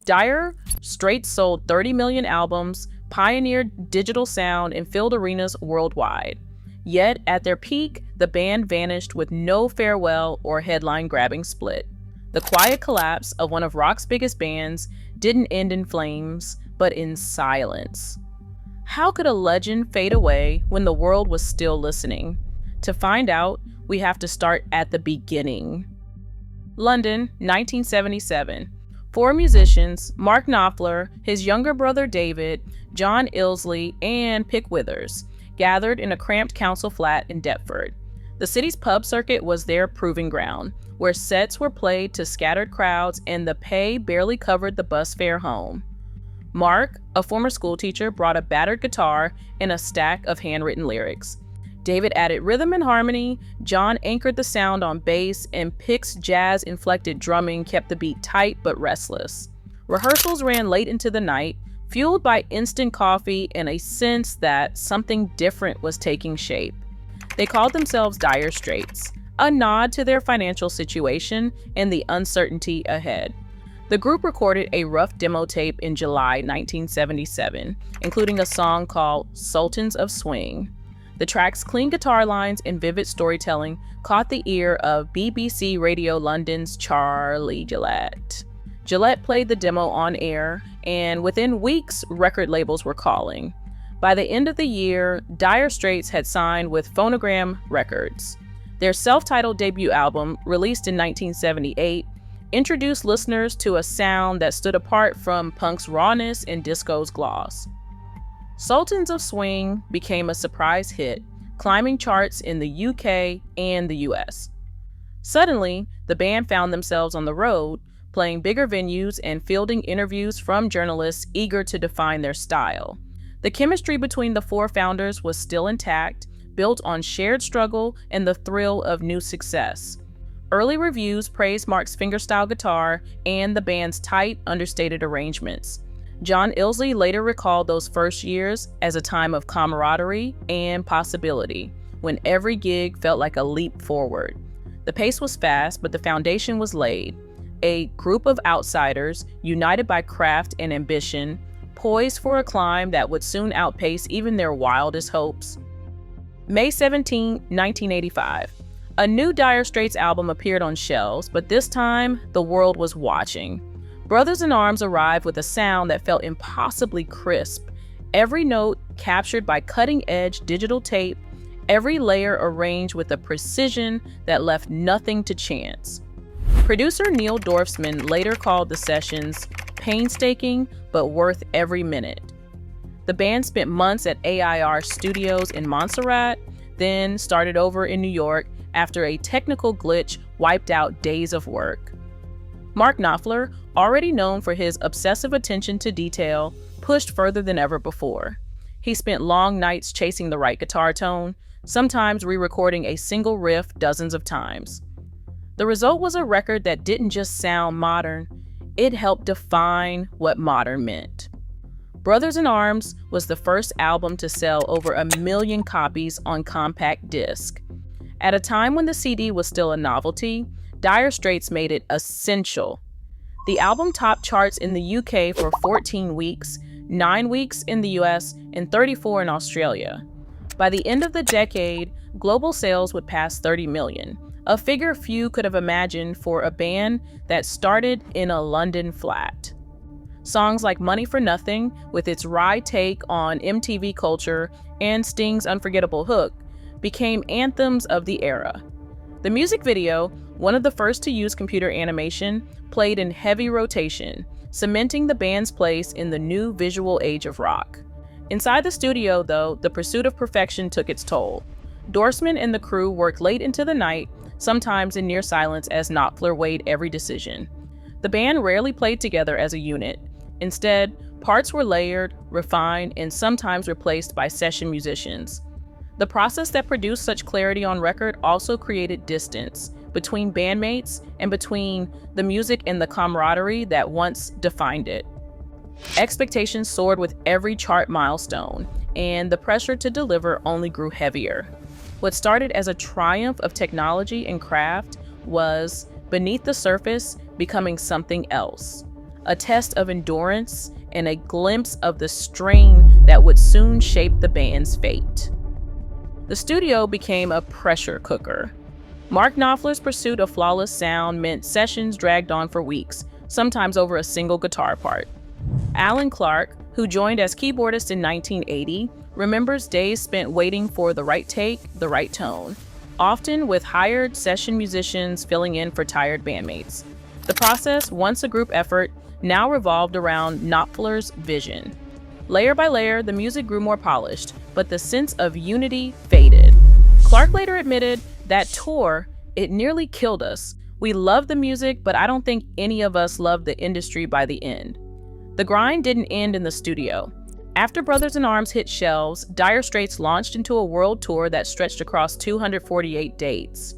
Dire Straits sold 30 million albums, pioneered digital sound, and filled arenas worldwide. Yet, at their peak, the band vanished with no farewell or headline-grabbing split. The quiet collapse of one of rock's biggest bands didn't end in flames, but in silence. How could a legend fade away when the world was still listening? To find out, we have to start at the beginning. London, 1977. Four musicians, Mark Knopfler, his younger brother David, John Ilsley, and Pick Withers, gathered in a cramped council flat in Deptford. The city's pub circuit was their proving ground, where sets were played to scattered crowds and the pay barely covered the bus fare home. Mark, a former schoolteacher, brought a battered guitar and a stack of handwritten lyrics. David added rhythm and harmony, John anchored the sound on bass, and Pick's jazz-inflected drumming kept the beat tight but restless. Rehearsals ran late into the night, fueled by instant coffee and a sense that something different was taking shape. They called themselves Dire Straits, a nod to their financial situation and the uncertainty ahead. The group recorded a rough demo tape in July 1977, including a song called Sultans of Swing. The track's clean guitar lines and vivid storytelling caught the ear of BBC Radio London's Charlie Gillette. Gillette played the demo on air, and within weeks, record labels were calling. By the end of the year, Dire Straits had signed with Phonogram Records. Their self-titled debut album, released in 1978, introduced listeners to a sound that stood apart from punk's rawness and disco's gloss. Sultans of Swing became a surprise hit, climbing charts in the UK and the US. Suddenly, the band found themselves on the road, playing bigger venues and fielding interviews from journalists eager to define their style. The chemistry between the four founders was still intact, built on shared struggle and the thrill of new success. Early reviews praised Mark's fingerstyle guitar and the band's tight, understated arrangements. John Ilsley later recalled those first years as a time of camaraderie and possibility, when every gig felt like a leap forward. The pace was fast, but the foundation was laid. A group of outsiders, united by craft and ambition, poised for a climb that would soon outpace even their wildest hopes. May 17, 1985. A new Dire Straits album appeared on shelves, but this time, the world was watching. Brothers in Arms arrived with a sound that felt impossibly crisp, every note captured by cutting-edge digital tape, every layer arranged with a precision that left nothing to chance. Producer Neil Dorfsman later called the sessions painstaking but worth every minute. The band spent months at AIR Studios in Montserrat, then started over in New York after a technical glitch wiped out days of work. Mark Knopfler, already known for his obsessive attention to detail, pushed further than ever before. He spent long nights chasing the right guitar tone, sometimes re-recording a single riff dozens of times. The result was a record that didn't just sound modern, it helped define what modern meant. Brothers in Arms was the first album to sell over 1 million copies on compact disc. At a time when the CD was still a novelty, Dire Straits made it essential. The album topped charts in the UK for 14 weeks, 9 weeks in the US, and 34 in Australia. By the end of the decade, global sales would pass 30 million, a figure few could have imagined for a band that started in a London flat. Songs like Money for Nothing, with its wry take on MTV culture, and Sting's unforgettable hook, became anthems of the era. The music video, one of the first to use computer animation, played in heavy rotation, cementing the band's place in the new visual age of rock. Inside the studio, though, the pursuit of perfection took its toll. Dorfsman and the crew worked late into the night, sometimes in near silence as Knopfler weighed every decision. The band rarely played together as a unit. Instead, parts were layered, refined, and sometimes replaced by session musicians. The process that produced such clarity on record also created distance between bandmates and between the music and the camaraderie that once defined it. Expectations soared with every chart milestone, and the pressure to deliver only grew heavier. What started as a triumph of technology and craft was, beneath the surface, becoming something else. a test of endurance and a glimpse of the strain that would soon shape the band's fate. The studio became a pressure cooker. Mark Knopfler's pursuit of flawless sound meant sessions dragged on for weeks, sometimes over a single guitar part. Alan Clark, who joined as keyboardist in 1980, remembers days spent waiting for the right take, the right tone, often with hired session musicians filling in for tired bandmates. The process, once a group effort, now revolved around Knopfler's vision. Layer by layer, the music grew more polished, but the sense of unity faded. Clark later admitted, "That tour, it nearly killed us. We loved the music, but I don't think any of us loved the industry by the end." The grind didn't end in the studio. After Brothers in Arms hit shelves, Dire Straits launched into a world tour that stretched across 248 dates.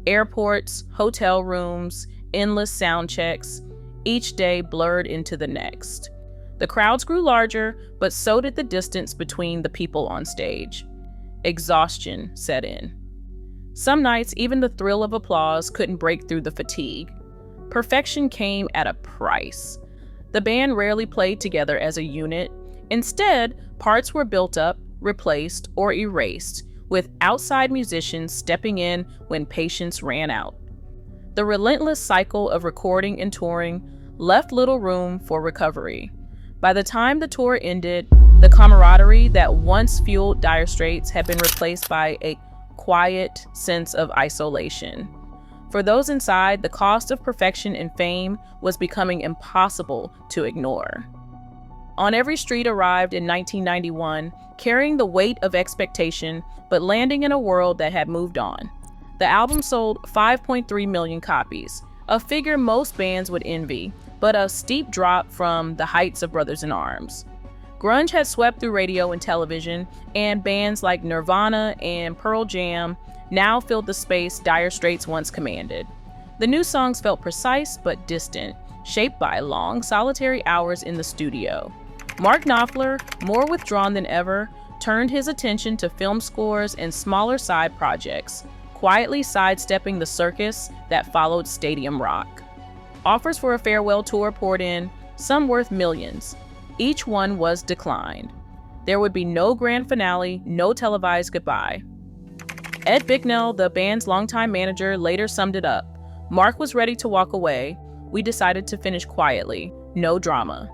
Airports, hotel rooms, endless sound checks, each day blurred into the next. The crowds grew larger, but so did the distance between the people on stage. Exhaustion set in. Some nights, even the thrill of applause couldn't break through the fatigue. Perfection came at a price. The band rarely played together as a unit. Instead, parts were built up, replaced, or erased, with outside musicians stepping in when patience ran out. The relentless cycle of recording and touring left little room for recovery. By the time the tour ended, the camaraderie that once fueled Dire Straits had been replaced by a quiet sense of isolation. For those inside, the cost of perfection and fame was becoming impossible to ignore. On Every Street arrived in 1991, carrying the weight of expectation, but landing in a world that had moved on. The album sold 5.3 million copies, a figure most bands would envy, but a steep drop from the heights of Brothers in Arms. Grunge had swept through radio and television, and bands like Nirvana and Pearl Jam now filled the space Dire Straits once commanded. The new songs felt precise but distant, shaped by long, solitary hours in the studio. Mark Knopfler, more withdrawn than ever, turned his attention to film scores and smaller side projects, quietly sidestepping the circus that followed stadium rock. Offers for a farewell tour poured in, some worth millions. Each one was declined. There would be no grand finale, no televised goodbye. Ed Bicknell, the band's longtime manager, later summed it up. "Mark was ready to walk away. We decided to finish quietly. No drama."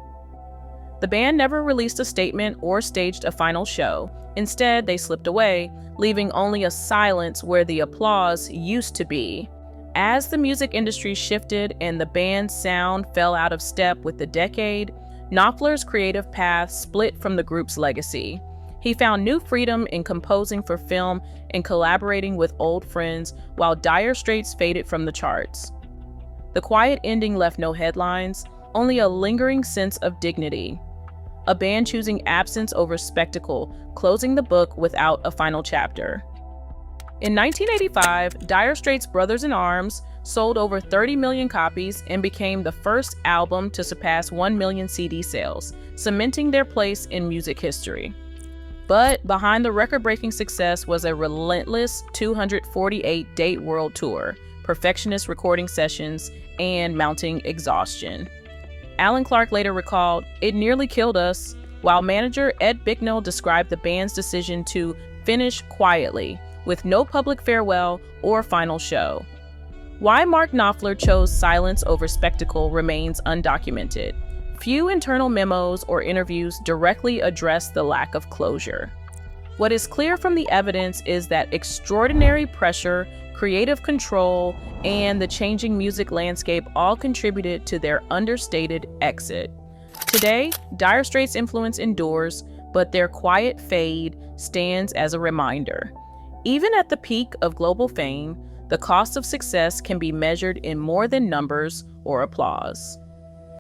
The band never released a statement or staged a final show. Instead, they slipped away, leaving only a silence where the applause used to be. As the music industry shifted and the band's sound fell out of step with the decade, Knopfler's creative path split from the group's legacy. He found new freedom in composing for film and collaborating with old friends, while Dire Straits faded from the charts. The quiet ending left no headlines, only a lingering sense of dignity. A band choosing absence over spectacle, closing the book without a final chapter. In 1985, Dire Straits' Brothers in Arms sold over 30 million copies and became the first album to surpass 1 million CD sales, cementing their place in music history. But behind the record-breaking success was a relentless 248-date world tour, perfectionist recording sessions, and mounting exhaustion. Alan Clark later recalled, "It nearly killed us," while manager Ed Bicknell described the band's decision to finish quietly, with no public farewell or final show. Why Mark Knopfler chose silence over spectacle remains undocumented. Few internal memos or interviews directly address the lack of closure. What is clear from the evidence is that extraordinary pressure, creative control, and the changing music landscape all contributed to their understated exit. Today, Dire Straits' influence endures, but their quiet fade stands as a reminder. Even at the peak of global fame, the cost of success can be measured in more than numbers or applause.